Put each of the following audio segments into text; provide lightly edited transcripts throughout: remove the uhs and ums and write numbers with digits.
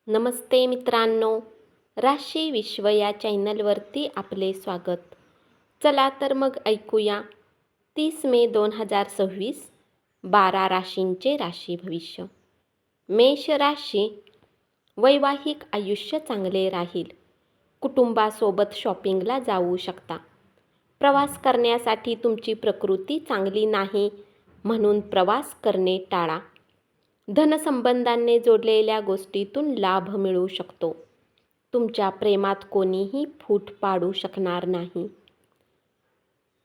नमस्ते मित्रांनो, राशी विश्व या चॅनलवरती आपले स्वागत. चला तर मग ऐकूया 30 मे 2026 12 राशींचे राशी भविष्य. मेष राशी, वैवाहिक आयुष्य चांगले राहील. कुटुंबासोबत शॉपिंगला जाऊ शकता. प्रवास करण्यासाठी तुमची प्रकृती चांगली नाही म्हणून प्रवास करणे टाळा. धनसंबंधांनी जोडलेल्या गोष्टीतून लाभ मिळू शकतो. तुमच्या प्रेमात कोणीही फूट पाडू शकणार नाही.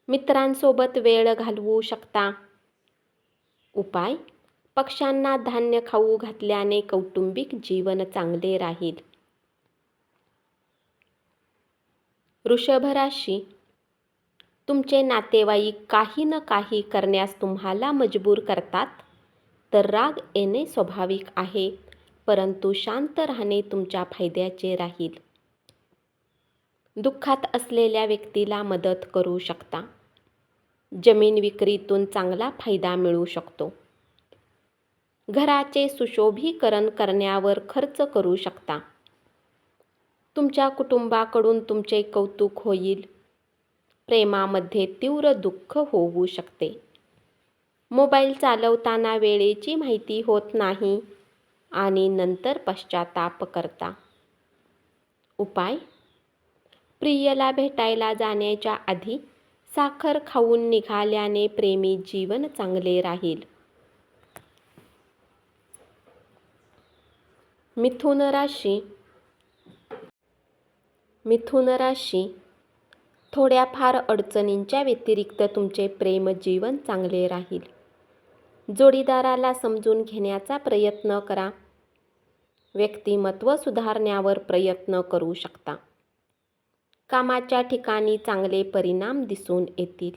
मित्रांसोबत वेळ घालवू शकता. उपाय: पक्ष्यांना धान्य खाऊ घातल्याने कौटुंबिक जीवन चांगले राहील. वृषभ राशी, तुमचे नातेवाईक काही न काही करण्यास तुम्हाला मजबूर करतात, तर राग येणे स्वाभाविक आहे, परंतु शांत राहणे तुमच्या फायद्याचे राहील. दुःखात असलेल्या व्यक्तीला मदत करू शकता. जमीन विक्रीतून चांगला फायदा मिळू शकतो. घराचे सुशोभीकरण करण्यावर खर्च करू शकता. तुमच्या कुटुंबाकडून तुमचे कौतुक होईल. प्रेमामध्ये तीव्र दुःख होऊ शकते. मोबाईल चालवताना वेळेची माहिती होत नाही आणि नंतर पश्चाताप करता. उपाय: प्रियला भेटायला जाण्याच्या आधी साखर खाऊन निघाल्याने प्रेमी जीवन चांगले राहील. मिथुन राशी, थोड्याफार अडचणींच्या व्यतिरिक्त तुमचे प्रेम जीवन चांगले राहील. जोडीदाराला समजून घेण्याचा प्रयत्न करा. व्यक्तिमत्व सुधारण्यावर प्रयत्न करू शकता. कामाच्या ठिकाणी चांगले परिणाम दिसून येतील.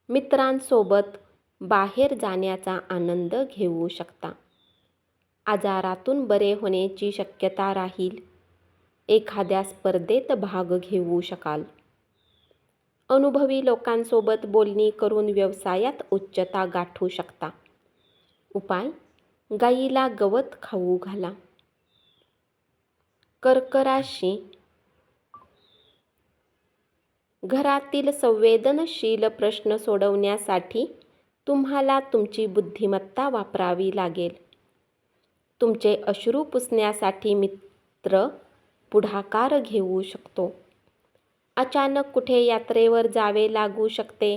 मित्रांसोबत बाहेर जाण्याचा आनंद घेऊ शकता. आजारातून बरे होण्याची शक्यता राहील. एखाद्या स्पर्धेत भाग घेऊ शकाल. अनुभवी लोकांसोबत बोलणी करून व्यवसायात उच्चता गाठू शकता. उपाय: गायीला गवत खाऊ घाला. कर्क राशी, घरातील संवेदनशील प्रश्न सोडवण्यासाठी तुम्हाला तुमची बुद्धिमत्ता वापरावी लागेल. तुमचे अश्रू पुसण्यासाठी मित्र पुढाकार घेऊ शकतो. अचानक कुठे यात्रेवर जावे लागू शकते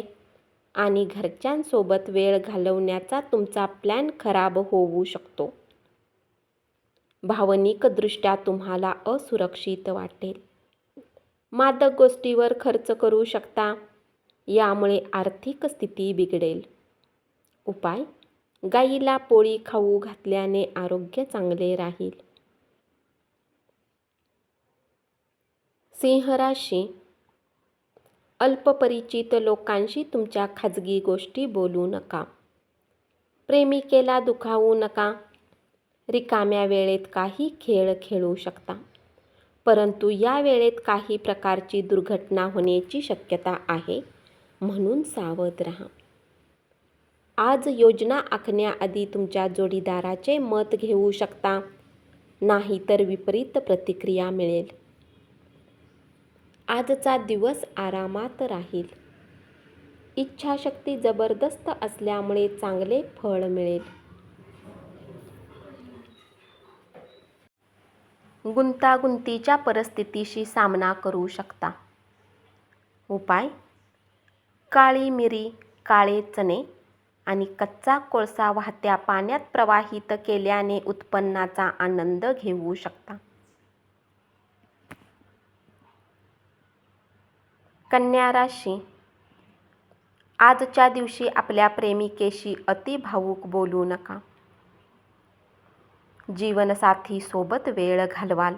आणि घरच्यांसोबत वेळ घालवण्याचा तुमचा प्लॅन खराब होऊ शकतो. भावनिकदृष्ट्या तुम्हाला असुरक्षित वाटेल. मादक गोष्टीवर खर्च करू शकता. यामुळे आर्थिक स्थिती बिघडेल. उपाय: गायीला पोळी खाऊ घातल्याने आरोग्य चांगले राहील. सिंह राशी, अल्पपरिचित लोकांशी तुमच्या खाजगी गोष्टी बोलू नका. प्रेमिकेला दुखावू नका. रिकाम्या वेळेत काही खेळ खेळू शकता, परंतु या वेळेत काही प्रकारची दुर्घटना होण्याची शक्यता आहे, म्हणून सावध राहा. आज योजना आखण्याआधी तुमच्या जोडीदाराचे मत घेऊ शकता, नाहीतर विपरीत प्रतिक्रिया मिळेल. आजचा दिवस आरामात राहील. इच्छाशक्ती जबरदस्त असल्यामुळे चांगले फळ मिळेल. गुंतागुंतीच्या परिस्थितीशी सामना करू शकता. उपाय: काळी मिरी, काळे चणे आणि कच्चा कोळसा वाहत्या पाण्यात प्रवाहित केल्याने उत्पन्नाचा आनंद घेऊ शकता. कन्या राशी, आजच्या दिवशी आपल्या प्रेमिकेशी अति भावूक बोलू नका. जीवनसाथी सोबत वेळ घालवाल.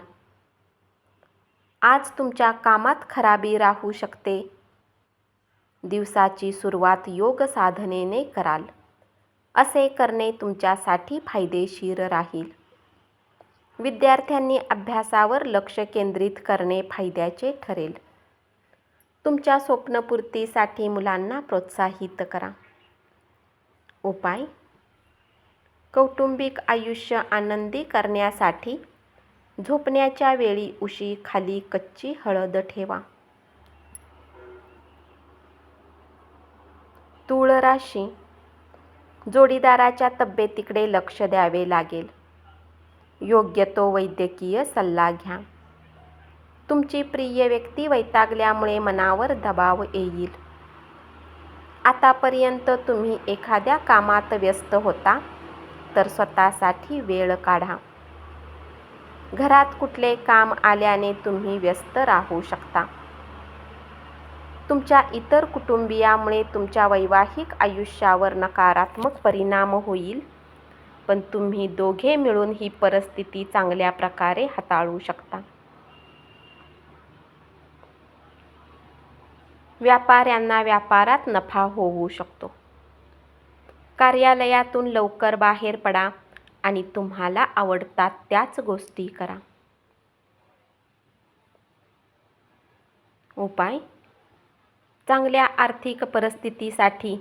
आज तुमच्या कामात खराबी राहू शकते. दिवसाची सुरुवात योग साधनेने कराल. असे करणे तुमच्यासाठी फायदेशीर राहील. विद्यार्थ्यांनी अभ्यासावर लक्ष केंद्रित करणे फायद्याचे ठरेल. तुमच्या स्वप्नपूर्तीसाठी मुलांना प्रोत्साहित करा. उपाय: कौटुंबिक आयुष्य आनंदी करण्यासाठी झोपण्याच्या वेळी उशी खाली कच्ची हळद ठेवा. तूळ राशी, जोडीदाराच्या तब्येतीकडे लक्ष द्यावे लागेल. योग्य तो वैद्यकीय सल्ला घ्या. तुमची प्रिय व्यक्ती वैतागल्यामुळे मनावर दबाव येईल. आतापर्यंत तुम्ही एखाद्या कामात व्यस्त होता तर स्वतःसाठी वेळ काढा. घरात कुठले काम आल्याने तुम्ही व्यस्त राहू शकता. तुमच्या इतर कुटुंबियामुळे तुमच्या वैवाहिक आयुष्यावर नकारात्मक परिणाम होईल, पण तुम्ही दोघे मिळून ही परिस्थिती चांगल्या प्रकारे हाताळू शकता. व्यापाऱ्यांना व्यापारात नफा होऊ शकतो. कार्यालयातून लवकर बाहेर पडा आणि तुम्हाला आवडतात त्याच गोष्टी करा. उपाय: चांगल्या आर्थिक परिस्थितीसाठी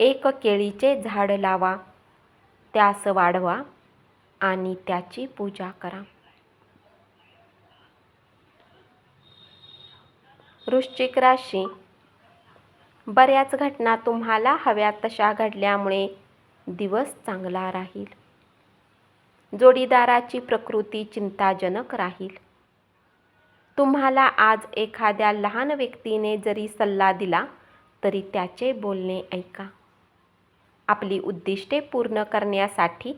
एक केळीचे झाड लावा, त्यास वाढवा आणि त्याची पूजा करा. वृश्चिक राशी, बऱ्याच घटना तुम्हाला हव्या तशा घडल्यामुळे दिवस चांगला राहील. जोडीदाराची प्रकृती चिंताजनक राहील. तुम्हाला आज एखाद्या लहान व्यक्तीने जरी सल्ला दिला तरी त्याचे बोलणे ऐका. आपली उद्दिष्टे पूर्ण करण्यासाठी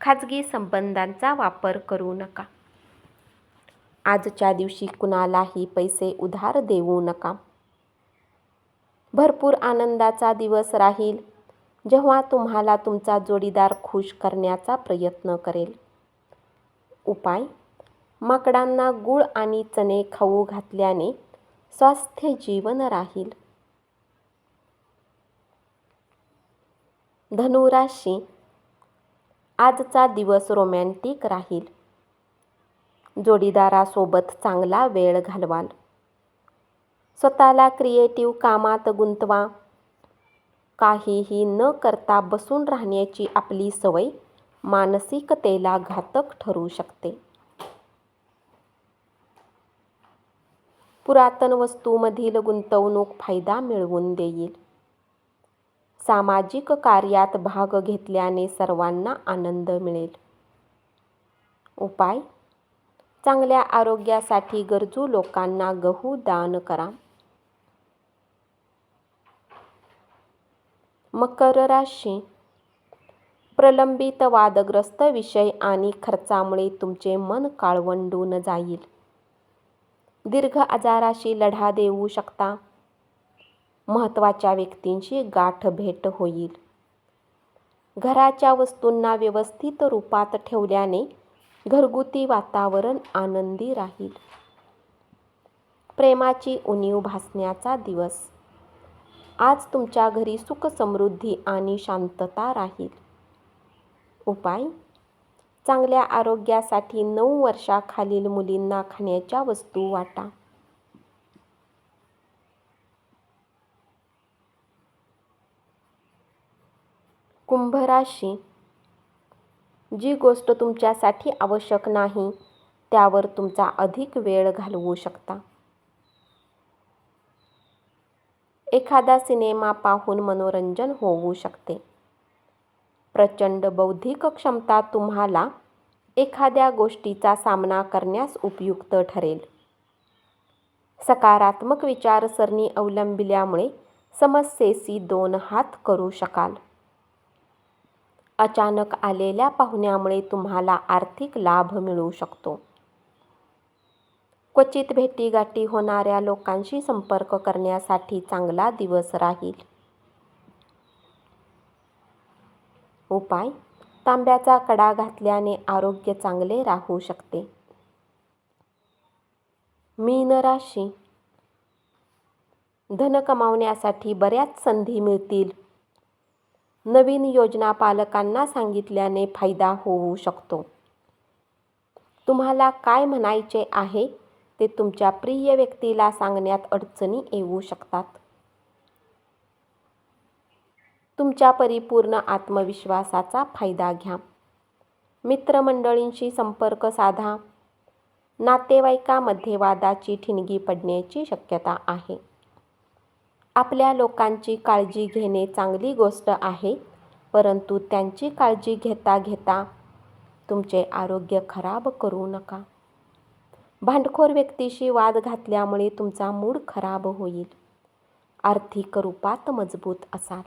खाजगी संबंधांचा वापर करू नका. आजच्या दिवशी कुणालाही पैसे उधार देऊ नका. भरपूर आनंदाचा दिवस राहील, जेव्हा तुम्हाला तुमचा जोडीदार खुश करण्याचा प्रयत्न करेल. उपाय: माकडांना गूळ आणि चणे खाऊ घातल्याने स्वास्थ्य जीवन राहील. धनु राशी, आजचा दिवस रोमॅन्टिक राहील. जोडीदारासोबत चांगला वेळ घालवाल. स्वतःला क्रिएटिव्ह कामात गुंतवा. काहीही न करता बसून राहण्याची आपली सवय मानसिकतेला घातक ठरू शकते. पुरातन वस्तूंमधील गुंतवणूक फायदा मिळवून देईल. सामाजिक कार्यात भाग घेतल्याने सर्वांना आनंद मिळेल. उपाय: चांगल्या आरोग्यासाठी गरजू लोकांना गहू दान करा. मकर राशी, प्रलंबित वादग्रस्त विषय आणि खर्चामुळे तुमचे मन काळवंडून जाईल. दीर्घ आजाराशी लढा देऊ शकता. महत्त्वाच्या व्यक्तींशी गाठ भेट होईल. घराच्या वस्तूंना व्यवस्थित रूपात ठेवल्याने घरगुती वातावरण आनंदी राहील. प्रेमाची उणीव भासण्याचा दिवस. आज तुमच्या घरी सुख समृद्धी आणि शांतता राहील. उपाय: चांगल्या आरोग्यासाठी 9 वर्षाखालील मुलींना खाण्याच्या वस्तू वाटा. कुंभ राशी, जी गोष्ट तुमच्यासाठी आवश्यक नाही त्यावर तुमचा अधिक वेळ घालवू शकता. एखादा सिनेमा पाहून मनोरंजन होऊ शकते. प्रचंड बौद्धिक क्षमता तुम्हाला एखाद्या गोष्टीचा सामना करण्यास उपयुक्त ठरेल. सकारात्मक विचारसरणी अवलंबिल्यामुळे समस्येशी 2 हात करू शकाल. अचानक आलेल्या पाहुण्यामुळे तुम्हाला आर्थिक लाभ मिळू शकतो. क्वचित भेटीगाठी होणाऱ्या लोकांशी संपर्क करण्यासाठी चांगला दिवस राहील. उपाय: तांब्याचा कडा घातल्याने आरोग्य चांगले राहू शकते. मीन राशी, धन कमावण्यासाठी बऱ्याच संधी मिळतील. नवीन योजना पालकांना सांगितल्याने फायदा होऊ शकतो. तुम्हाला काय म्हणायचे आहे ते तुमच्या प्रिय व्यक्तीला सांगण्यात अडचणी येऊ शकतात. तुमच्या परिपूर्ण आत्मविश्वासाचा फायदा घ्या. मित्रमंडळींशी संपर्क साधा. नातेवाईकामध्ये वादाची ठिणगी पडण्याची शक्यता आहे. आपल्या लोकांची काळजी घेणे चांगली गोष्ट आहे, परंतु त्यांची काळजी घेता घेता तुमचे आरोग्य खराब करू नका. भांडखोर व्यक्तीशी वाद घातल्यामुळे तुमचा मूड खराब होईल. आर्थिक रूपात मजबूत असाल.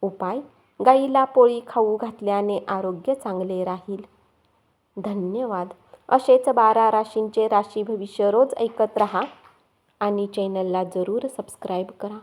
उपाय: गाईला पोळी खाऊ घातल्याने आरोग्य चांगले राहील. धन्यवाद. असेच 12 राशींचे राशी भविष्य रोज ऐकत रहा आणि चॅनलला जरूर सबस्क्राईब करा.